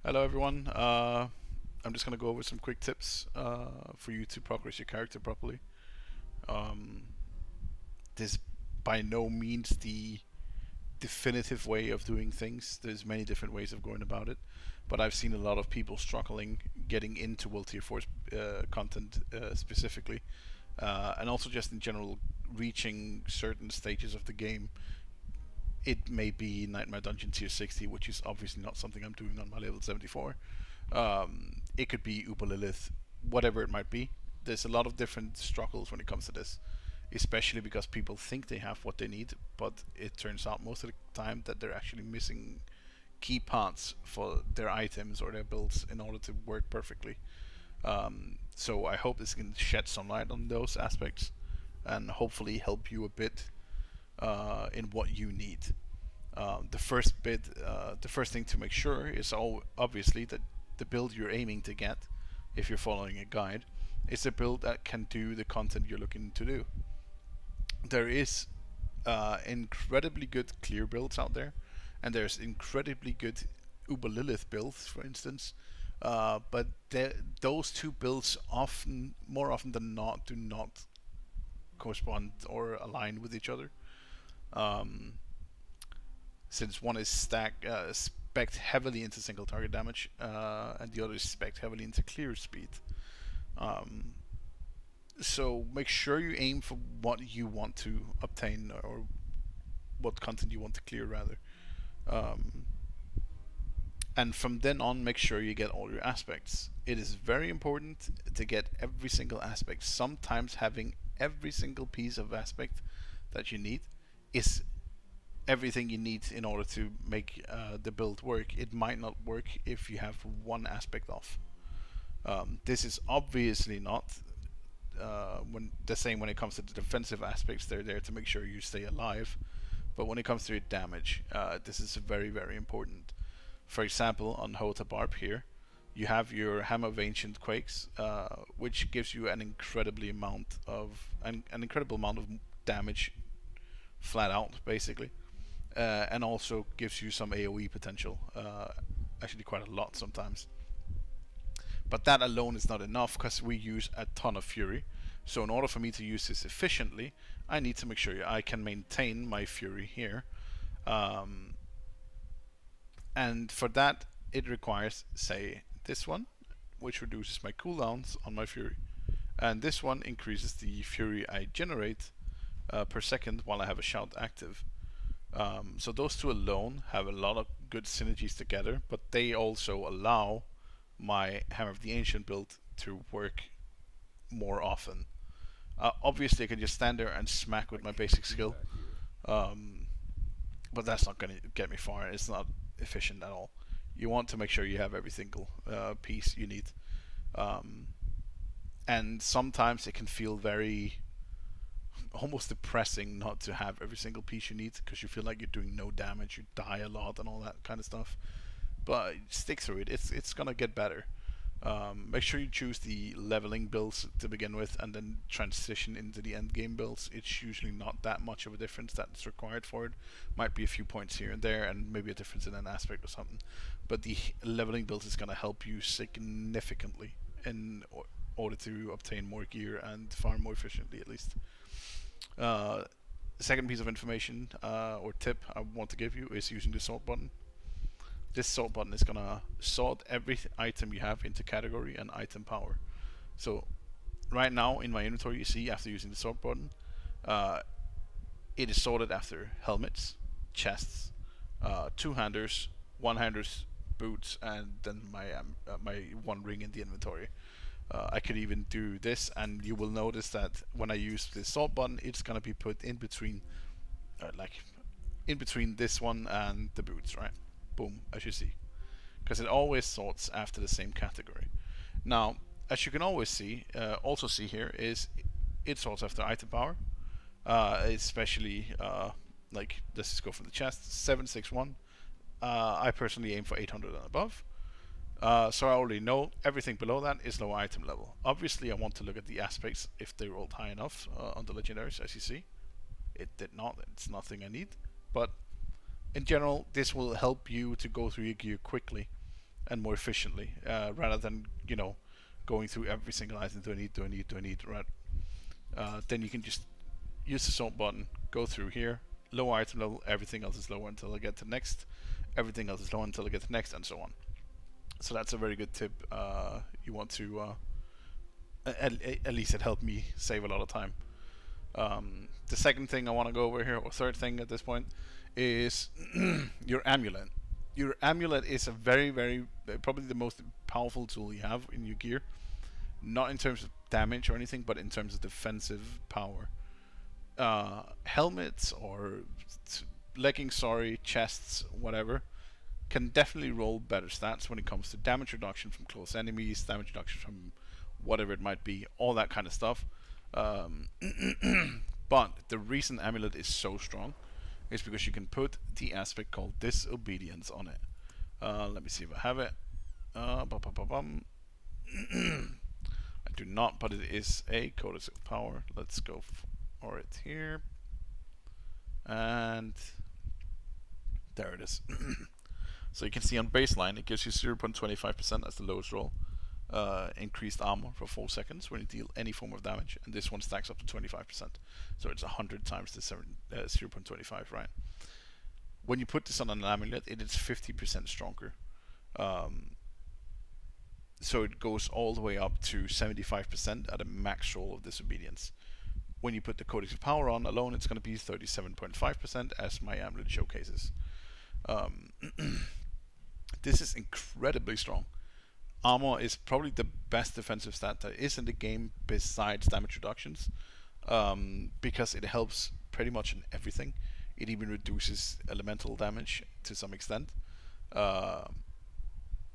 Hello everyone. I'm just gonna go over some quick tips for you to progress your character properly. Um, this by no means the definitive way of doing things. There's many different ways of going about it, but I've seen a lot of people struggling getting into World Tier 4 content specifically, and also just in general reaching certain stages of the game. It may be Nightmare Dungeon Tier 60, which is obviously not something I'm doing on my level 74. It could be Uber Lilith, whatever it might be. There's a lot of different struggles when it comes to this, especially because people think they have what they need, but it turns out most of the time that they're actually missing key parts for their items or their builds in order to work perfectly. So I hope this can shed some light on those aspects and hopefully help you a bit in what you need. The first thing to make sure is obviously that the build you're aiming to get, if you're following a guide, is a build that can do the content you're looking to do. There is incredibly good clear builds out there, and there's incredibly good Uber Lilith builds, for instance. But those two builds more often than not, do not correspond or align with each other. Um, since one is spec'd heavily into single target damage, and the other is spec'd heavily into clear speed. Um, so make sure you aim for what you want to obtain, or what content you want to clear, rather. Um, and from then on, make sure you get all your aspects. It is very important to get every single aspect. Sometimes having every single piece of aspect that you need is everything you need in order to make the build work. It might not work if you have one aspect off. This is obviously not when the same when it comes to the defensive aspects. They're there to make sure you stay alive. But when it comes to your damage, this is very, very important. For example, on Hotabarp here, you have your Hammer of Ancient Quakes, which gives you an incredible amount of damage flat out, basically, and also gives you some AOE potential. Actually, quite a lot sometimes. But that alone is not enough because we use a ton of Fury. So in order for me to use this efficiently, I need to make sure I can maintain my Fury here. Um, and for that, it requires, say, this one, which reduces my cooldowns on my Fury. And this one increases the Fury I generate per second while I have a shout active. So those two alone have a lot of good synergies together, but they also allow my Hammer of the Ancient build to work more often. Obviously, I can just stand there and smack with my basic skill, um, but that's not going to get me far. It's not efficient at all. You want to make sure you have every single piece you need. Um, and sometimes it can feel very almost depressing not to have every single piece you need because you feel like you're doing no damage, you die a lot, and all that kind of stuff. But stick through it. It's gonna get better. Make sure you choose the leveling builds to begin with, and then transition into the end game builds. It's usually not that much of a difference that's required for it. Might be a few points here and there, and maybe a difference in an aspect or something. But the leveling builds is gonna help you significantly in order to obtain more gear and farm more efficiently, at least. Uh, the second piece of information or tip I want to give you is using the sort button. This sort button is gonna sort every item you have into category and item power. So right now in my inventory, you see after using the sort button, uh, it is sorted after helmets, chests, two-handers, one-handers, boots, and then my one ring in the inventory. I could even do this, and you will notice that when I use the sort button, it's gonna be put in between, like in between this one and the boots, right? Boom, as you see, because it always sorts after the same category. Now, as you can always see, also see here is it sorts after item power, especially like let's just go from the chest 761. I personally aim for 800 and above. So I already know everything below that is lower item level. Obviously, I want to look at the aspects if they rolled high enough on the legendaries, as you see. It did not. It's nothing I need. But in general, this will help you to go through your gear quickly and more efficiently, rather than going through every single item. Do I need? Do I need? Do I need? Right. Then you can just use the sort button, go through here, low item level, everything else is lower until I get to next, everything else is low until I get to next, and so on. So that's a very good tip. You want to, at least it helped me save a lot of time. The second thing I want to go over here, or third thing at this point, is your amulet. Your amulet is a very, very, probably the most powerful tool you have in your gear. Not in terms of damage or anything, but in terms of defensive power. Helmets or leggings, sorry, chests, whatever, can definitely roll better stats when it comes to damage reduction from close enemies, damage reduction from whatever it might be, all that kind of stuff. But the reason amulet is so strong is because you can put the aspect called disobedience on it. Let me see if I have it. I do not, but it is a codex of power. Let's go for it here. And there it is. So you can see on baseline, it gives you 0.25% as the lowest roll. Increased armor for 4 seconds when you deal any form of damage, and this one stacks up to 25%. So it's 100 times the 0.25, right? When you put this on an amulet, it is 50% stronger. So it goes all the way up to 75% at a max roll of disobedience. When you put the Codex of Power on alone, it's going to be 37.5%, as my amulet showcases. This is incredibly strong. Armor is probably the best defensive stat that is in the game besides damage reductions, because it helps pretty much in everything. It even reduces elemental damage to some extent.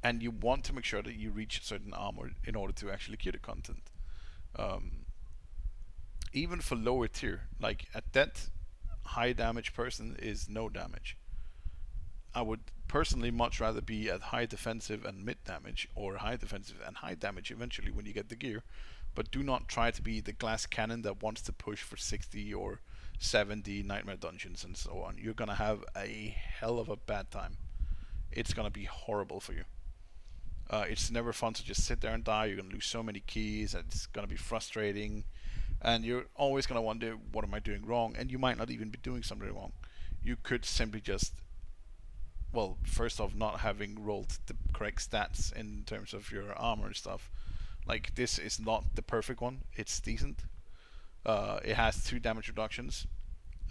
And you want to make sure that you reach certain armor in order to actually cure the content. Even for lower tier, like at that high damage person is no damage. I would personally much rather be at high defensive and mid damage, or high defensive and high damage eventually when you get the gear. But do not try to be the glass cannon that wants to push for 60 or 70 nightmare dungeons and so on. You're gonna have a hell of a bad time. It's gonna be horrible for you. It's never fun to just sit there and die. You're gonna lose so many keys, and it's gonna be frustrating. And you're always gonna wonder, what am I doing wrong? And you might not even be doing something wrong. You could simply just, well, first off, not having rolled the correct stats in terms of your armor and stuff. Like, this is not the perfect one. It's decent. It has 2 damage reductions.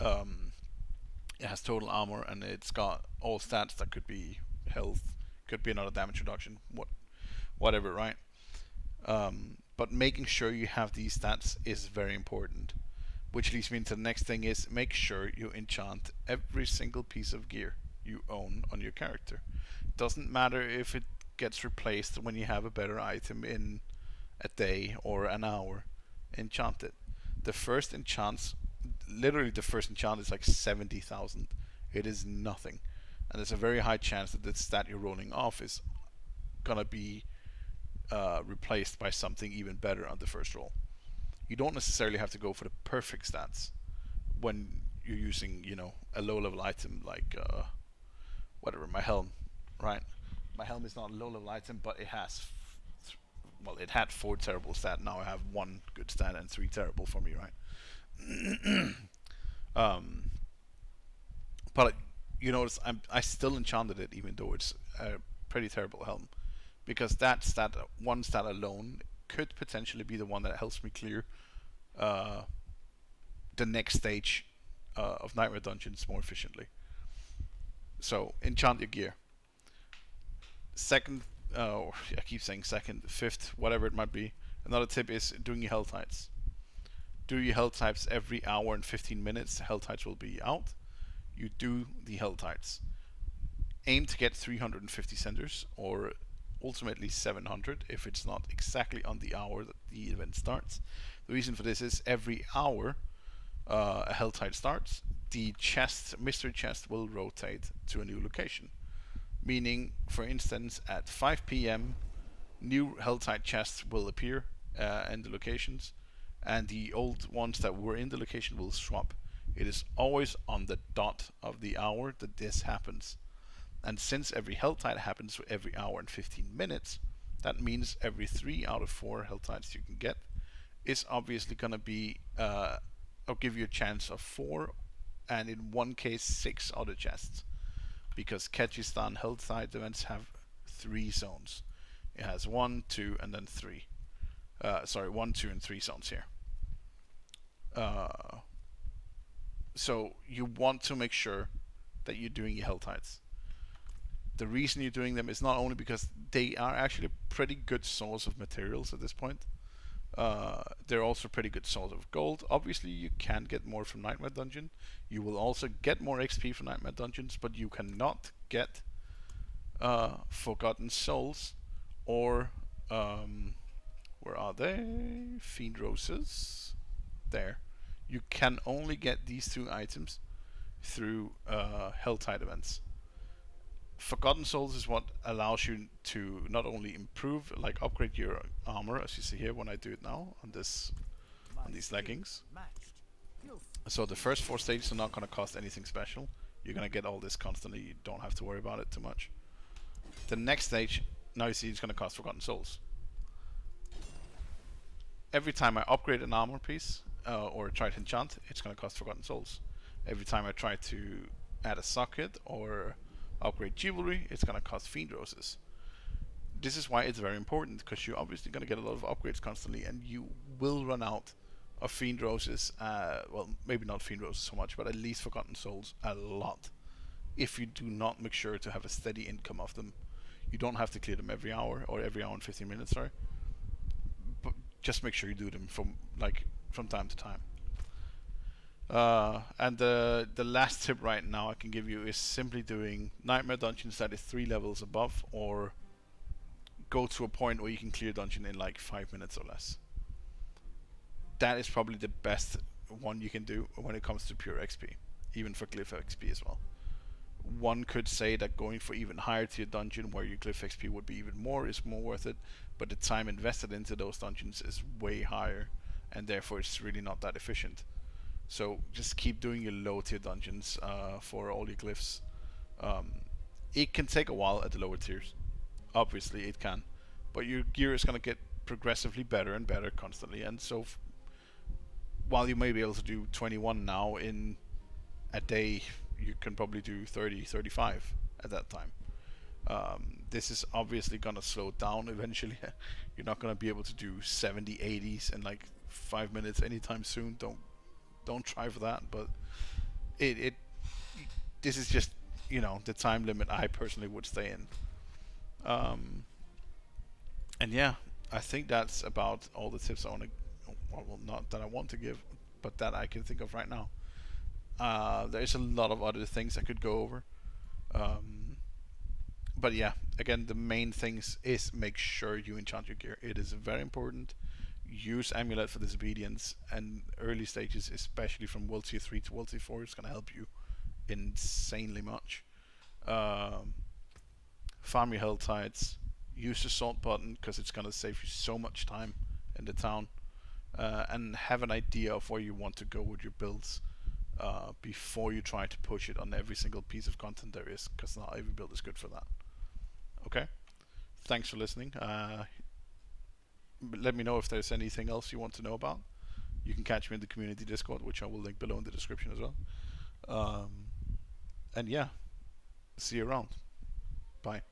It has total armor, and it's got all stats that could be health, could be another damage reduction, whatever, right? But making sure you have these stats is very important. Which leads me into the next thing, is make sure you enchant every single piece of gear you own on your character. Doesn't matter if it gets replaced when you have a better item in a day or an hour. Enchant it. The first enchant is like 70,000. It is nothing. And there's a very high chance that the stat you're rolling off is gonna be replaced by something even better on the first roll. You don't necessarily have to go for the perfect stats when you're using, a low level item like whatever, my helm, right? My helm is not a low level item, but it has, it had 4 terrible stat. Now I have 1 good stat and 3 terrible for me, right? But you notice I still enchanted it, even though it's a pretty terrible helm, because that stat, 1 stat alone, could potentially be the one that helps me clear the next stage of Nightmare Dungeons more efficiently. So enchant your gear. Second, I keep saying second, fifth, whatever it might be. Another tip is doing your health types. Do your health types every hour and 15 minutes. Health types will be out. You do the health types. Aim to get 350 centers, or ultimately 700 if it's not exactly on the hour that the event starts. The reason for this is every hour a health type starts, the mystery chest will rotate to a new location. Meaning, for instance, at 5 p.m., new health type chests will appear in the locations, and the old ones that were in the location will swap. It is always on the dot of the hour that this happens. And since every health tide happens every hour and 15 minutes, that means every 3 out of 4 health tides you can get is obviously going to be, or give you a chance of 4, and in one case 6 other chests. Because Kyrgyzstan health tide events have 3 zones. It has 1, 2, and then 3. 1, 2, and 3 zones here. So you want to make sure that you're doing your health tides. The reason you're doing them is not only because they are actually a pretty good source of materials at this point. They're also a pretty good source of gold. Obviously, you can get more from Nightmare Dungeon. You will also get more XP from Nightmare Dungeons, but you cannot get Forgotten Souls or where are they? Fiend Roses. There. You can only get these 2 items through Helltide events. Forgotten Souls is what allows you to not only improve, like upgrade your armor, as you see here when I do it now on these leggings. So the first 4 stages are not going to cost anything special. You're going to get all this constantly. You don't have to worry about it too much. The next stage, now you see, it's going to cost Forgotten Souls. Every time I upgrade an armor piece or try to enchant, it's going to cost Forgotten Souls. Every time I try to add a socket or upgrade jewelry, it's going to cost Fiend Roses. This is why it's very important, because you're obviously going to get a lot of upgrades constantly, and you will run out of Fiend Roses, well, maybe not Fiend Roses so much, but at least Forgotten Souls a lot, if you do not make sure to have a steady income of them. You don't have to clear them every hour, or every hour and 15 minutes, sorry. But just make sure you do them from time to time. And the last tip right now I can give you is simply doing Nightmare Dungeons that is 3 levels above, or go to a point where you can clear dungeon in like 5 minutes or less. That is probably the best one you can do when it comes to pure XP, even for glyph XP as well. One could say that going for even higher tier dungeon where your glyph XP would be even more is more worth it, but the time invested into those dungeons is way higher, and therefore it's really not that efficient. So just keep doing your low tier dungeons for all your glyphs. It can take a while at the lower tiers. Obviously it can. But your gear is going to get progressively better and better constantly. And so while you may be able to do 21 now in a day, you can probably do 30, 35 at that time. This is obviously going to slow down eventually. You're not going to be able to do 70, 80s in like 5 minutes anytime soon. Don't try for that, but this is just, the time limit I personally would stay in. And yeah, I think that's about all the tips I want to, well, not that I want to give, but that I can think of right now. There's a lot of other things I could go over. But yeah, again, the main things is make sure you enchant your gear. It is very important. Use Amulet for Disobedience, and early stages, especially from World Tier 3 to World Tier 4, is going to help you insanely much. Farm your health tides. Use the salt button, because it's going to save you so much time in the town. And have an idea of where you want to go with your builds before you try to push it on every single piece of content there is, because not every build is good for that. Okay? Thanks for listening. Let me know if there's anything else you want to know about. You can catch me in the community Discord, which I will link below in the description as well. And yeah, see you around. Bye.